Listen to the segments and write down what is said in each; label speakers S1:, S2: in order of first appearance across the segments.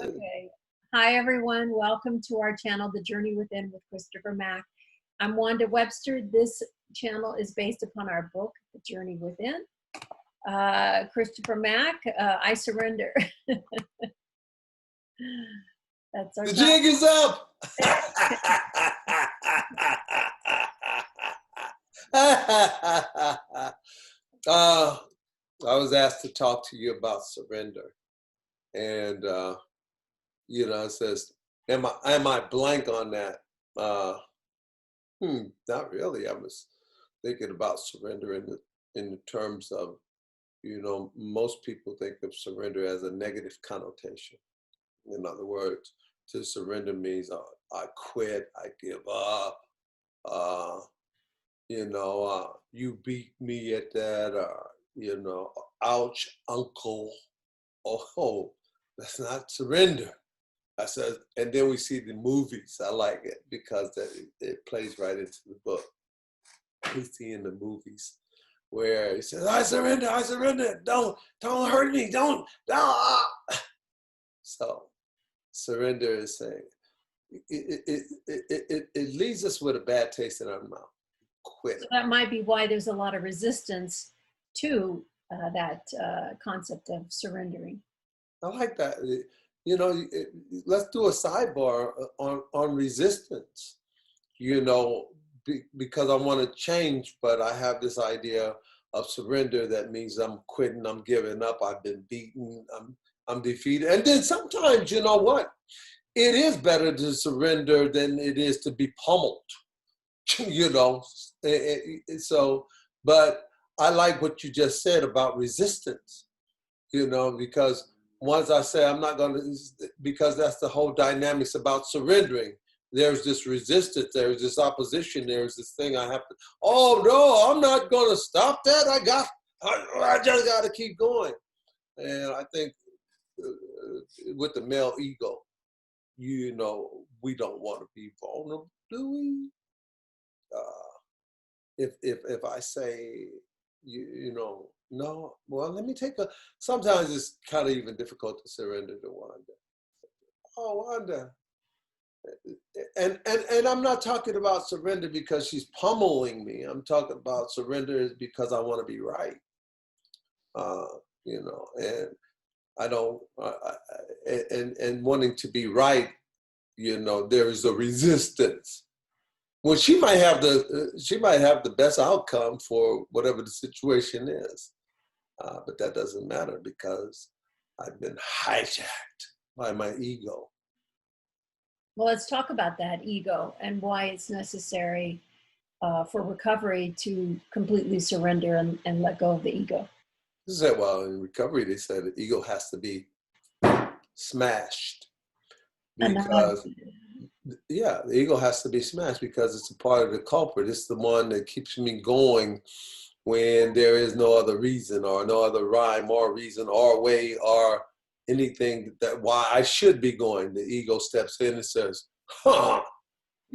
S1: Okay. Hi, everyone. Welcome to our channel, The Journey Within with Christopher Mack. I'm Wanda Webster. This channel is based upon our book, The Journey Within. Christopher Mack, I Surrender. That's our
S2: The
S1: title.
S2: jig is up. I was asked to talk to you about surrender, and it says, "Am I blank on that?" Not really. I was thinking about surrender in the terms of, most people think of surrender as a negative connotation. In other words, to surrender means I quit, I give up. Uh, you beat me at that, or ouch, uncle. Oh, that's not surrender. I said, and then we see the movies. I like it because it plays right into the book. We see in the movies where he says, I surrender, don't hurt me, don't. So surrender is saying, it leaves us with a bad taste in our mouth. Quit.
S1: So that might be why there's a lot of resistance to that concept of surrendering.
S2: I like that. Let's do a sidebar on resistance. Because I want to change, but I have this idea of surrender that means I'm quitting, I'm giving up, I've been beaten, I'm defeated. And then sometimes, you know what? It is better to surrender than it is to be pummeled. So, but I like what you just said about resistance, because once I say I'm not going to, because that's the whole dynamics about surrendering. There's this resistance, there's this opposition, there's this thing I have to, oh no, I'm not going to stop that. I just got to keep going. And I think with the male ego, we don't want to be vulnerable, do we? If I say, no, well, let me sometimes it's kind of even difficult to surrender to Wanda. Oh, Wanda. And I'm not talking about surrender because she's pummeling me. I'm talking about surrender because I want to be right. And I don't, and wanting to be right, there is a resistance. Well, she might have the best outcome for whatever the situation is, but that doesn't matter because I've been hijacked by my ego.
S1: Well, let's talk about that ego and why it's necessary for recovery to completely surrender and let go of the ego.
S2: They said, well, in recovery, they said the ego has to be smashed because, yeah, the ego has to be smashed because it's a part of the culprit. It's the one that keeps me going when there is no other reason or no other rhyme or reason or way or anything that why I should be going. The ego steps in and says, you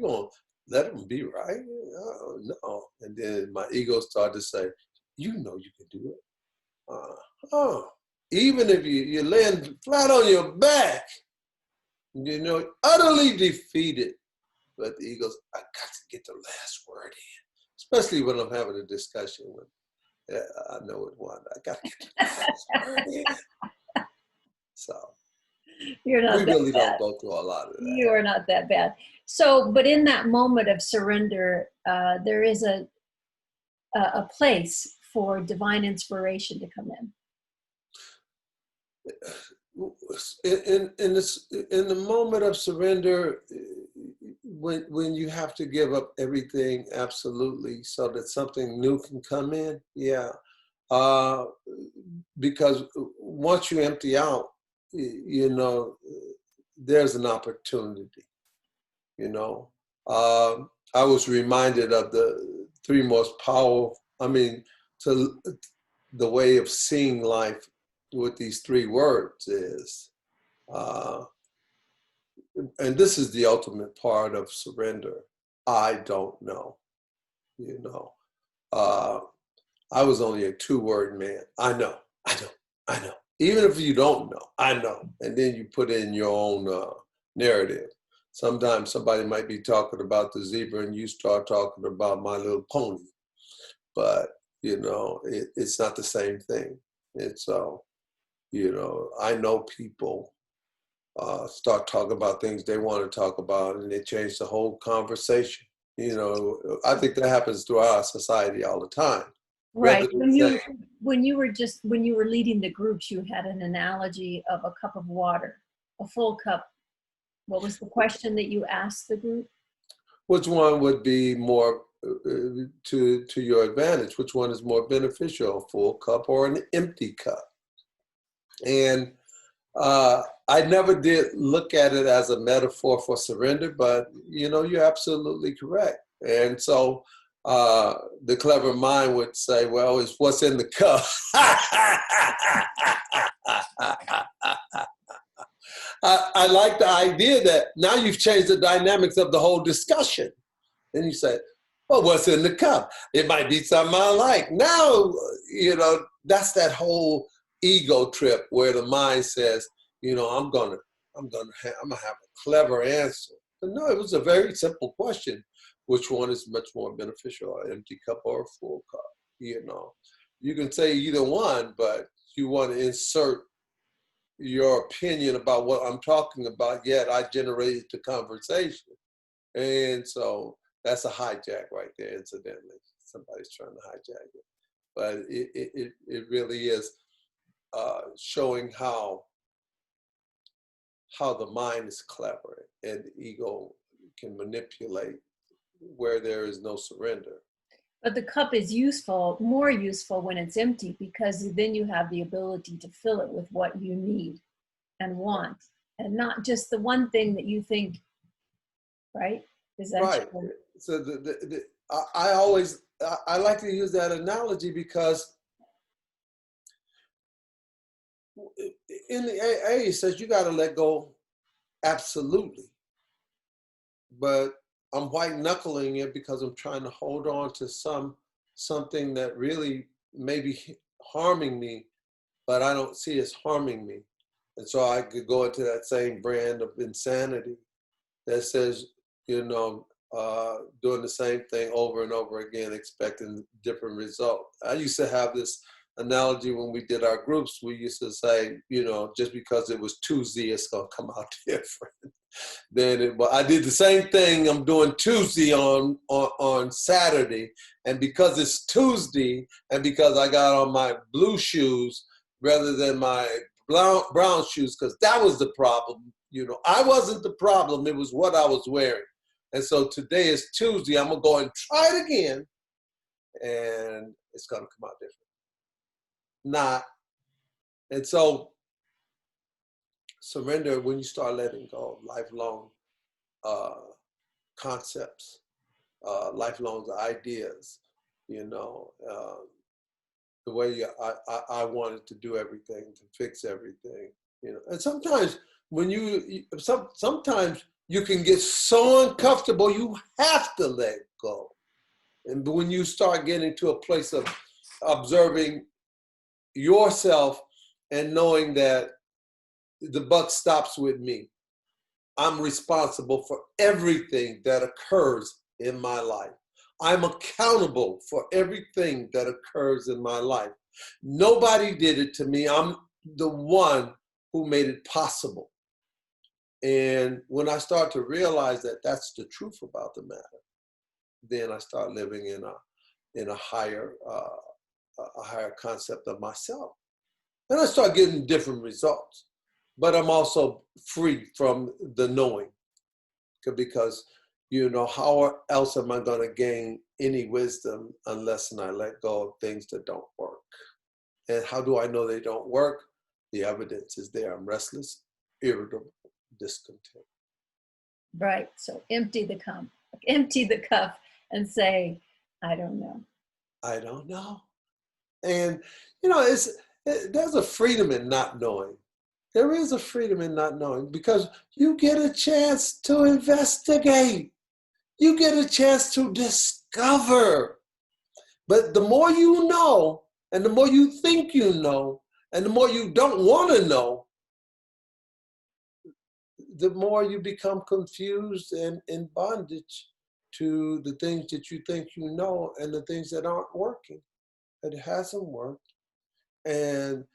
S2: gonna let him be right? Oh, no. And then my ego started to say, you know you can do it. Even if you land flat on your back, utterly defeated. But the ego's, I got to get the last word in, especially when I'm having a discussion with, I know it one. I got to get the last word in. So
S1: we
S2: really don't go through a lot of that.
S1: You are not that bad. So, but in that moment of surrender, there is a place for divine inspiration to come in.
S2: In the moment of surrender, when you have to give up everything absolutely so that something new can come in, yeah. Because once you empty out, there's an opportunity. I was reminded of the three most powerful, to the way of seeing life with these three words is, and this is the ultimate part of surrender, I don't know. I was only a two-word man. I know. Even if you don't know, I know. And then you put in your own narrative. Sometimes somebody might be talking about the zebra and you start talking about My Little Pony. But, you know, it's not the same thing. And so, you know, I know people start talking about things they want to talk about and they change the whole conversation. You know, I think that happens throughout our society all the time.
S1: Right. When you were leading the groups, you had an analogy of a cup of water, a full cup. What was the question that you asked the group?
S2: Which one would be more to your advantage? Which one is more beneficial, a full cup or an empty cup? And I never did look at it as a metaphor for surrender, but you know, you're absolutely correct. And so the clever mind would say, well, it's what's in the cup. I like the idea that now you've changed the dynamics of the whole discussion. Then you say, well, what's in the cup? It might be something I like. Now, you know, that's that whole ego trip where the mind says, you know, I'm gonna have a clever answer. But no, it was a very simple question. Which one is much more beneficial, an empty cup or a full cup? You know, you can say either one, but you want to insert your opinion about what I'm talking about, yet I generated the conversation. And so that's a hijack right there, incidentally. Somebody's trying to hijack it. But it really is showing how the mind is clever and the ego can manipulate where there is no surrender.
S1: But the cup is more useful when it's empty, because then you have the ability to fill it with what you need and want, and not just the one thing that you think, right? Is that
S2: right?
S1: True?
S2: So I like to use that analogy because in the AA it says you got to let go absolutely, but I'm white knuckling it because I'm trying to hold on to something that really may be harming me, but I don't see as harming me. And so I could go into that same brand of insanity that says, you know, doing the same thing over and over again, expecting different results. I used to have this analogy when we did our groups. We used to say, you know, just because it was Tuesday, it's going to come out different. I did the same thing I'm doing Tuesday on Saturday. And because it's Tuesday and because I got on my blue shoes rather than my brown shoes, because that was the problem. You know, I wasn't the problem. It was what I was wearing. And so today is Tuesday. I'm going to go and try it again. And it's going to come out different. Not. And so surrender, when you start letting go of lifelong concepts, lifelong ideas, you know, the way I wanted to do everything, to fix everything, you know. And sometimes sometimes you can get so uncomfortable, you have to let go. And when you start getting to a place of observing yourself and knowing that the buck stops with me, I'm responsible for everything that occurs in my life. I'm accountable for everything that occurs in my life. Nobody did it to me. I'm the one who made it possible. And when I start to realize that that's the truth about the matter, then I start living in a higher concept of myself. And I start getting different results. But I'm also free from the knowing, because, you know, how else am I going to gain any wisdom unless I let go of things that don't work? And how do I know they don't work? The evidence is there. I'm restless, irritable, discontent.
S1: Right. So empty the cup and say, I don't know.
S2: I don't know. And, you know, there's a freedom in not knowing. There is a freedom in not knowing, because you get a chance to investigate. You get a chance to discover. But the more you know, and the more you think you know, And the more you don't want to know, the more you become confused and in bondage to the things that you think you know and the things that aren't working. It hasn't worked. And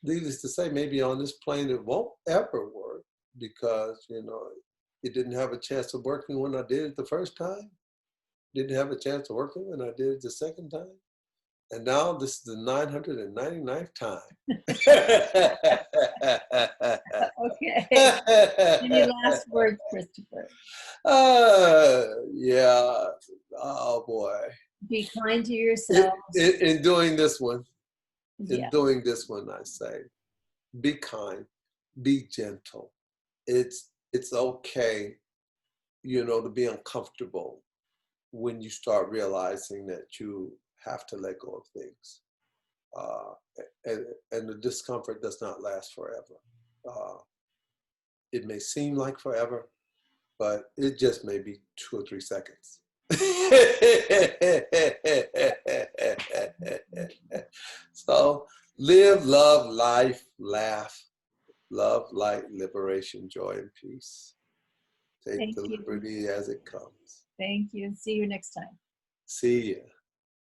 S2: needless to say, maybe on this plane it won't ever work because, you know, it didn't have a chance of working when I did it the first time. Didn't have a chance of working when I did it the second time. And now this is the 999th time.
S1: Okay. Any last words, Christopher?
S2: Yeah. Oh boy.
S1: Be kind to yourself.
S2: In doing this one,
S1: Yeah.
S2: I say, be kind, be gentle. It's okay, you know, to be uncomfortable when you start realizing that you have to let go of things. And the discomfort does not last forever. It may seem like forever, but it just may be 2 or 3 seconds. So live, love, life, laugh, love, light, liberation, joy, and peace. Take
S1: Thank
S2: the
S1: you.
S2: liberty as it comes.
S1: Thank you. See you next time.
S2: See ya.